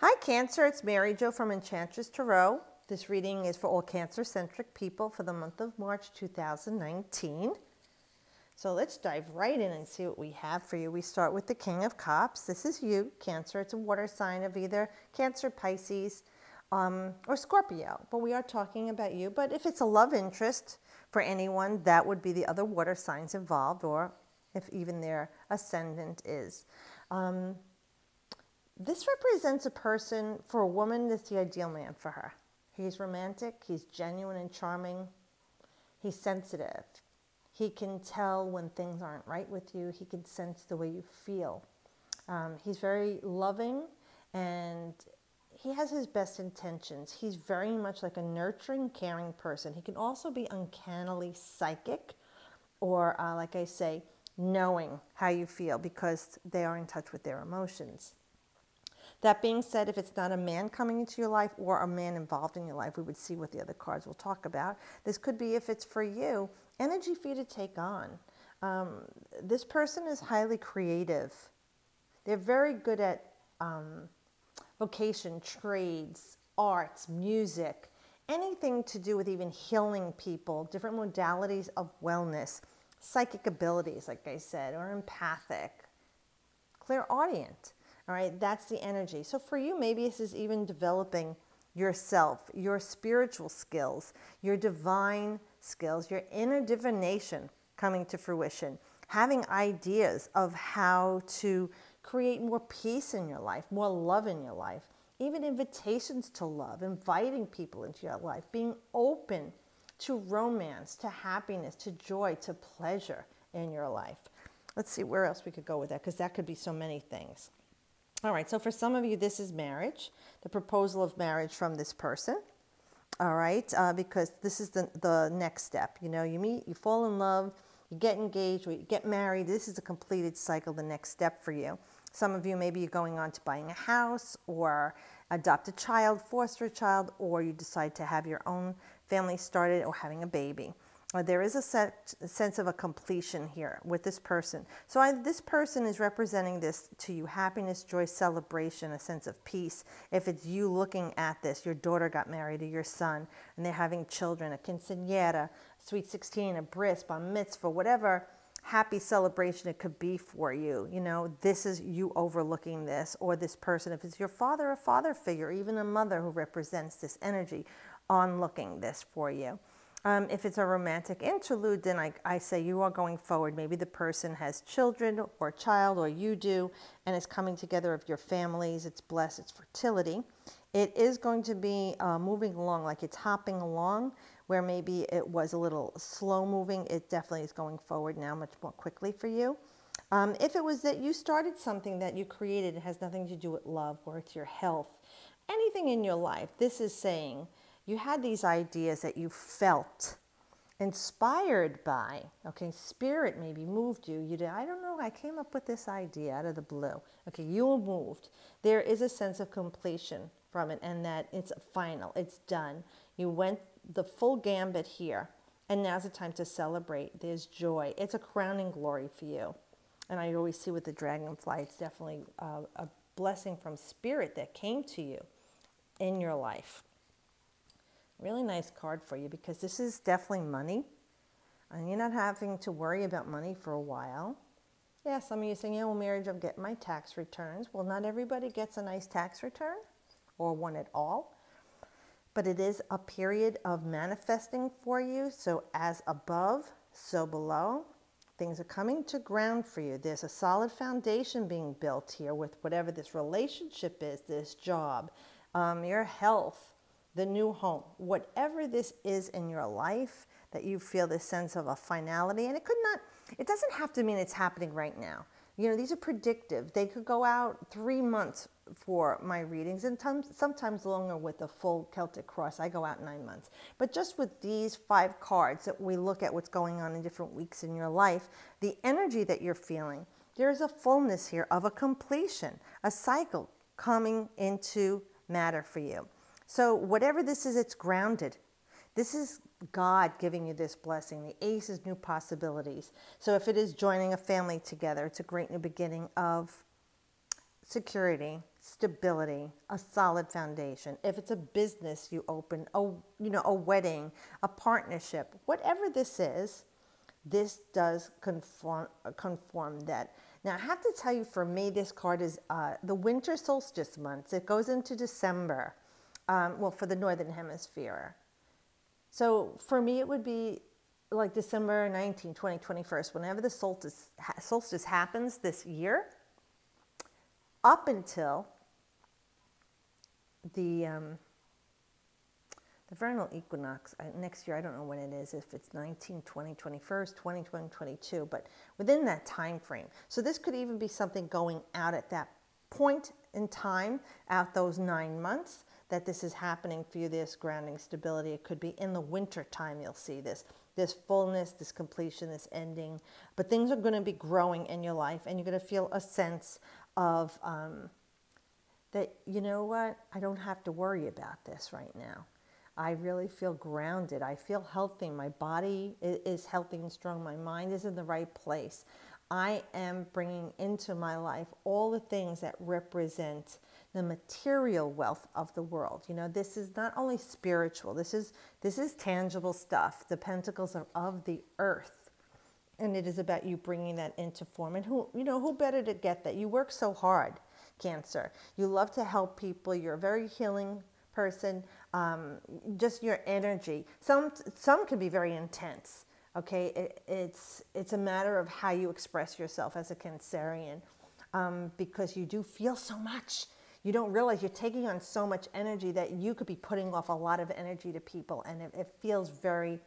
Hi Cancer, it's Mary Jo from Enchantress Tarot. This reading is for all Cancer-centric people for the month of March 2019. So let's dive right in and see what we have for you. We start with the King of Cups. This is you, Cancer. It's a water sign of either Cancer, Pisces, or Scorpio. But we are talking about you. But if it's a love interest for anyone, that would be the other water signs involved, or if even their ascendant is. This represents a person, for a woman, that's the ideal man for her. He's romantic, he's genuine and charming, he's sensitive. He can tell when things aren't right with you, he can sense the way you feel. He's very loving and he has his best intentions. He's very much like a nurturing, caring person. He can also be uncannily psychic or, like I say, knowing how you feel because they are in touch with their emotions. That being said, if it's not a man coming into your life or a man involved in your life, we would see what the other cards will talk about. This could be, if it's for you, energy for you to take on. This person is highly creative. They're very good at vocation, trades, arts, music, anything to do with even healing people, different modalities of wellness, psychic abilities, like I said, or empathic, clairaudient. All right, that's the energy. So for you, maybe this is even developing yourself, your spiritual skills, your divine skills, your inner divination coming to fruition, having ideas of how to create more peace in your life, more love in your life, even invitations to love, inviting people into your life, being open to romance, to happiness, to joy, to pleasure in your life. Let's see where else we could go with that, because that could be so many things. All right, so for some of you, this is marriage, the proposal of marriage from this person, all right, because this is the next step. You know, you meet, you fall in love, you get engaged, or you get married. This is a completed cycle, the next step for you. Some of you, maybe you're going on to buying a house or adopt a child, foster a child, or you decide to have your own family started or having a baby. There is a sense of a completion here with this person. So this person is representing this to you, happiness, joy, celebration, a sense of peace. If it's you looking at this, your daughter got married or your son, and they're having children, a quinceañera, a sweet 16, a bris, bar mitzvah, whatever happy celebration it could be for you. You know, this is you overlooking this, or this person, if it's your father, a father figure, even a mother who represents this energy, onlooking this for you. If it's a romantic interlude, then I say you are going forward. Maybe the person has children or a child, or you do, and it's coming together of your families. It's blessed, it's fertility. It is going to be moving along, like it's hopping along, where maybe it was a little slow moving. It definitely is going forward now much more quickly for you. If it was that you started something that you created, it has nothing to do with love, or it's your health, anything in your life, this is saying, you had these ideas that you felt inspired by, okay, spirit maybe moved you. You did, I don't know, I came up with this idea out of the blue. Okay, you were moved. There is a sense of completion from it, and that it's final, it's done. You went the full gambit here, and now's the time to celebrate. There's joy. It's a crowning glory for you. And I always see with the dragonfly, it's definitely a blessing from spirit that came to you in your life. Really nice card for you, because this is definitely money, and you're not having to worry about money for a while. Yeah, some of you saying, yeah, well, marriage, I'm getting my tax returns. Well, not everybody gets a nice tax return, or one at all, but it is a period of manifesting for you. So as above, so below. Things are coming to ground for you. There's a solid foundation being built here with whatever this relationship is, this job, your health, the new home, whatever this is in your life, that you feel this sense of a finality. And it doesn't have to mean it's happening right now. You know, these are predictive. They could go out 3 months for my readings, and sometimes longer with the full Celtic cross. I go out 9 months. But just with these 5 cards that we look at what's going on in different weeks in your life, the energy that you're feeling, there's a fullness here of a completion, a cycle coming into matter for you. So whatever this is, it's grounded. This is God giving you this blessing. The ace is new possibilities. So if it is joining a family together, it's a great new beginning of security, stability, a solid foundation. If it's a business you open, a wedding, a partnership, whatever this is, this does conform that. Now, I have to tell you, for me, this card is the winter solstice months. It goes into December, for the Northern Hemisphere. So for me, it would be like December 19, 20, 21st, whenever the solstice happens this year, up until the vernal equinox next year. I don't know when it is, if it's 19, 20, 21st, 20, 20, 22, but within that time frame. So this could even be something going out at that point in time, out those 9 months, that this is happening for you, this grounding stability. It could be in the winter time you'll see this fullness, this completion, this ending. But things are going to be growing in your life, and you're going to feel a sense of that, you know what, I don't have to worry about this right now. I really feel grounded. I feel healthy. My body is healthy and strong. My mind is in the right place. I am bringing into my life all the things that represent the material wealth of the world. You know, this is not only spiritual. This is tangible stuff. The pentacles are of the earth. And it is about you bringing that into form. And who better to get that? You work so hard, Cancer. You love to help people. You're a very healing person. Just your energy. Some can be very intense. Okay, it's a matter of how you express yourself as a Cancerian, because you do feel so much. You don't realize you're taking on so much energy that you could be putting off a lot of energy to people, and it feels very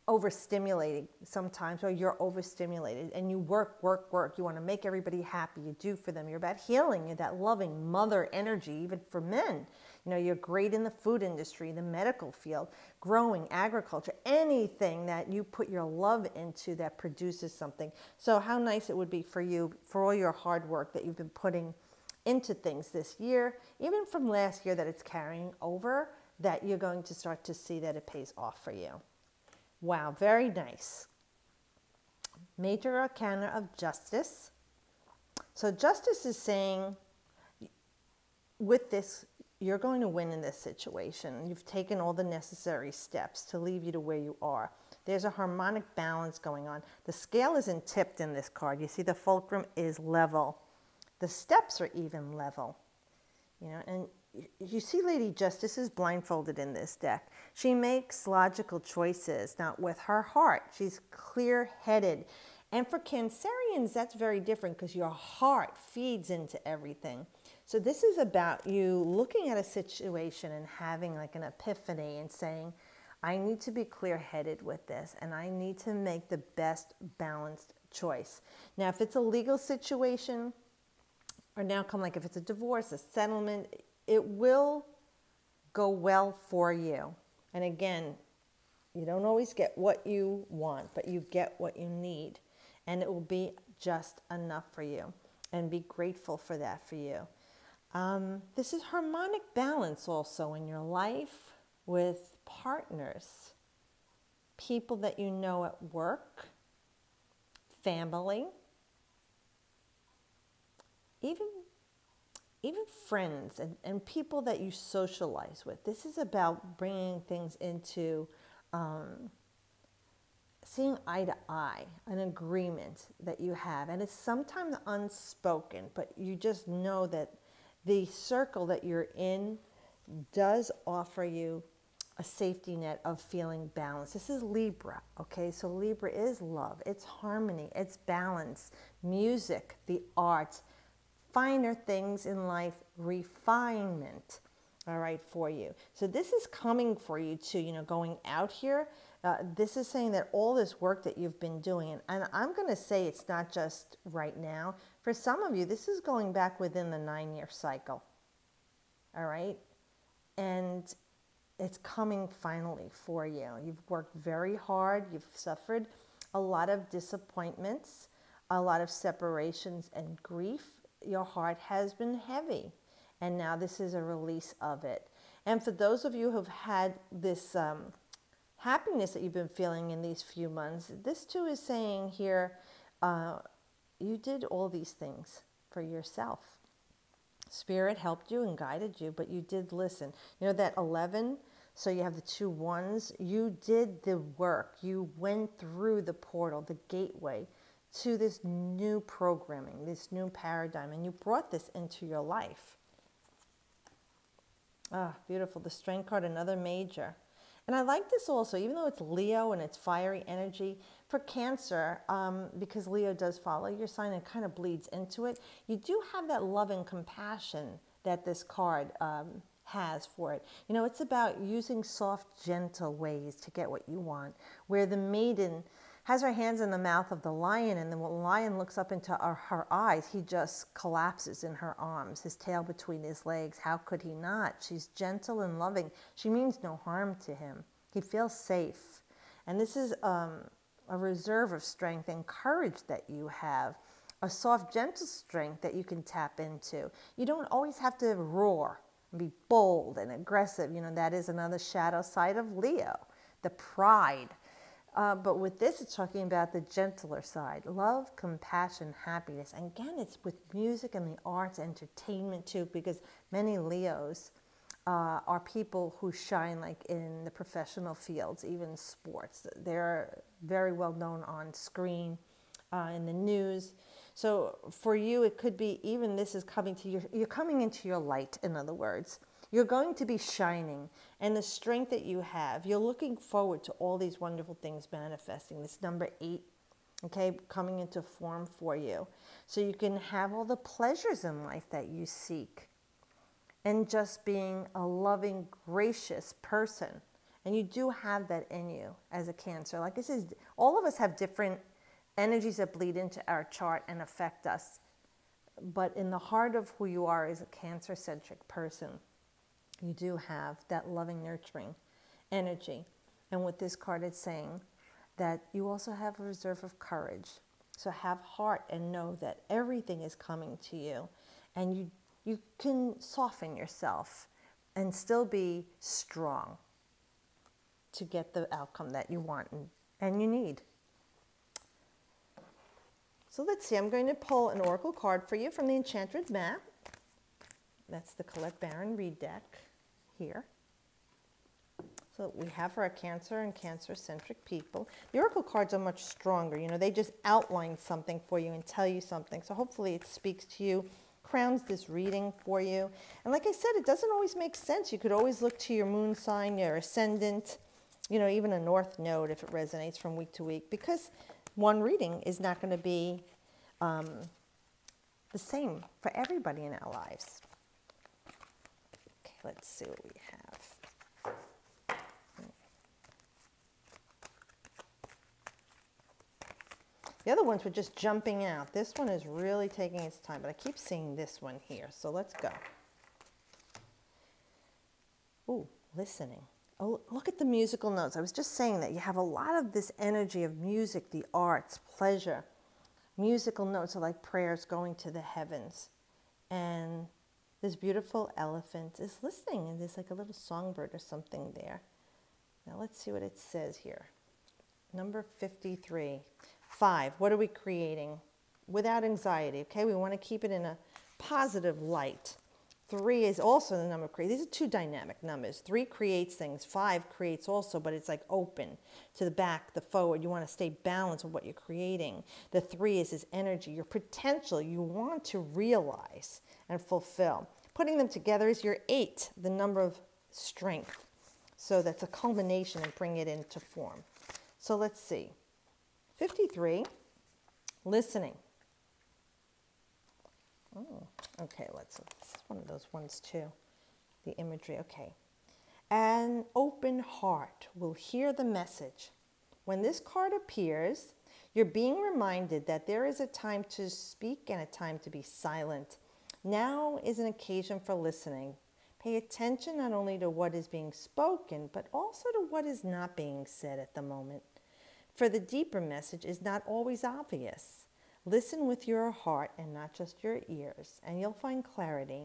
overstimulating sometimes, or you're overstimulated, and you work. You want to make everybody happy. You do for them. You're about healing. You're that loving mother energy, even for men. You know, you're great in the food industry, the medical field, growing, agriculture, anything that you put your love into that produces something. So how nice it would be for you, for all your hard work that you've been putting into things this year, even from last year, that it's carrying over, that you're going to start to see that it pays off for you. Wow, very nice. Major Arcana of Justice. So Justice is saying, with this, you're going to win in this situation. You've taken all the necessary steps to leave you to where you are. There's a harmonic balance going on. The scale isn't tipped in this card. You see the fulcrum is level. The steps are even level. You know, and you see Lady Justice is blindfolded in this deck. She makes logical choices, not with her heart. She's clear-headed. And for Cancerians, that's very different, because your heart feeds into everything. So this is about you looking at a situation and having like an epiphany and saying, I need to be clear-headed with this, and I need to make the best balanced choice. Now, if it's a legal situation, or now come like if it's a divorce, a settlement, it will go well for you. And again, you don't always get what you want, but you get what you need. And it will be just enough for you. And be grateful for that for you. This is harmonic balance also in your life with partners, people that you know at work, family, even friends and people that you socialize with. This is about bringing things into seeing eye to eye, an agreement that you have. And it's sometimes unspoken, but you just know that the circle that you're in does offer you a safety net of feeling balanced. This is Libra, okay? So Libra is love, it's harmony, it's balance, music, the arts, finer things in life, refinement, all right, for you. So this is coming for you too, you know, going out here. This is saying that all this work that you've been doing, and I'm going to say it's not just right now. For some of you, this is going back within the 9-year cycle, all right? And it's coming finally for you. You've worked very hard. You've suffered a lot of disappointments, a lot of separations and grief. Your heart has been heavy, and now this is a release of it. And for those of you who've had this happiness that you've been feeling in these few months, this too is saying here, you did all these things. for yourself. Spirit helped you and guided you, but you did listen. You know that 11, so you have the 2 ones. You did the work. You went through the portal, the gateway to this new programming, this new paradigm, and you brought this into your life. Ah, beautiful. The Strength card, another major. And I like this also, even though it's Leo and it's fiery energy, for Cancer, because Leo does follow your sign and kind of bleeds into it, you do have that love and compassion that this card has for it. You know, it's about using soft, gentle ways to get what you want, where the maiden has her hands in the mouth of the lion, and then when the lion looks up into her eyes, he just collapses in her arms, his tail between his legs. How could he not? She's gentle and loving. She means no harm to him. He feels safe. And this is a reserve of strength and courage that you have, a soft, gentle strength that you can tap into. You don't always have to roar and be bold and aggressive. You know, that is another shadow side of Leo, the pride. But with this, it's talking about the gentler side. Love, compassion, happiness. And again, it's with music and the arts, entertainment too, because many Leos are people who shine like in the professional fields, even sports. They're very well known on screen, in the news. So for you, it could be even this is coming to you're coming into your light, in other words. You're going to be shining, and the strength that you have, you're looking forward to all these wonderful things manifesting. This number 8, okay, coming into form for you. So you can have all the pleasures in life that you seek, and just being a loving, gracious person. And you do have that in you as a Cancer. Like I said, all of us have different energies that bleed into our chart and affect us. But in the heart of who you are as a Cancer-centric person, you do have that loving, nurturing energy. And with this card, it's saying that you also have a reserve of courage. So have heart and know that everything is coming to you. And you can soften yourself and still be strong to get the outcome that you want and you need. So let's see, I'm going to pull an oracle card for you from the Enchantress map. That's the Colette Baron read deck here. So we have for our Cancer and Cancer-centric people. The oracle cards are much stronger. You know, they just outline something for you and tell you something. So hopefully it speaks to you, crowns this reading for you. And like I said, it doesn't always make sense. You could always look to your moon sign, your ascendant, you know, even a north node if it resonates from week to week, because one reading is not going to be the same for everybody in our lives. Okay, let's see what we have. The other ones were just jumping out. This one is really taking its time, but I keep seeing this one here. So let's go. Ooh, listening. Oh, look at the musical notes. I was just saying that you have a lot of this energy of music, the arts, pleasure. Musical notes are like prayers going to the heavens. And this beautiful elephant is listening, and there's like a little songbird or something there. Now let's see what it says here. Number 53. 5, what are we creating? Without anxiety, okay? We want to keep it in a positive light. 3 is also the number of create. These are two dynamic numbers. 3 creates things. 5 creates also, but it's like open to the back, the forward. You want to stay balanced with what you're creating. The 3 is this energy, your potential you want to realize and fulfill. Putting them together is your 8, the number of strength. So that's a culmination and bring it into form. So let's see. 53, listening. Oh, okay, this is one of those ones too. The imagery, okay. An open heart will hear the message. When this card appears, you're being reminded that there is a time to speak and a time to be silent. Now is an occasion for listening. Pay attention not only to what is being spoken, but also to what is not being said at the moment. For the deeper message is not always obvious. Listen with your heart and not just your ears, and you'll find clarity.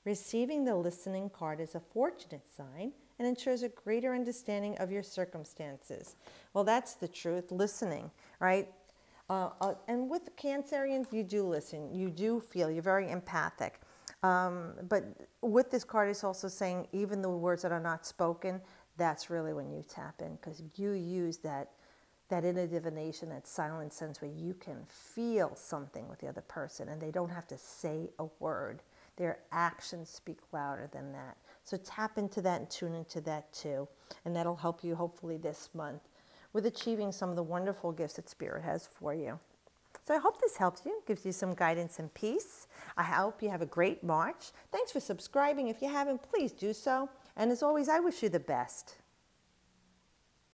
Receiving the listening card is a fortunate sign and ensures a greater understanding of your circumstances. Well, that's the truth, listening, right? And with Cancerians, you do listen, you do feel, you're very empathic. But with this card, it's also saying even the words that are not spoken, that's really when you tap in, because you use that inner divination, that silent sense where you can feel something with the other person and they don't have to say a word. Their actions speak louder than that. So tap into that and tune into that too. And that'll help you hopefully this month with achieving some of the wonderful gifts that Spirit has for you. So I hope this helps you, gives you some guidance and peace. I hope you have a great March. Thanks for subscribing. If you haven't, please do so. And as always, I wish you the best.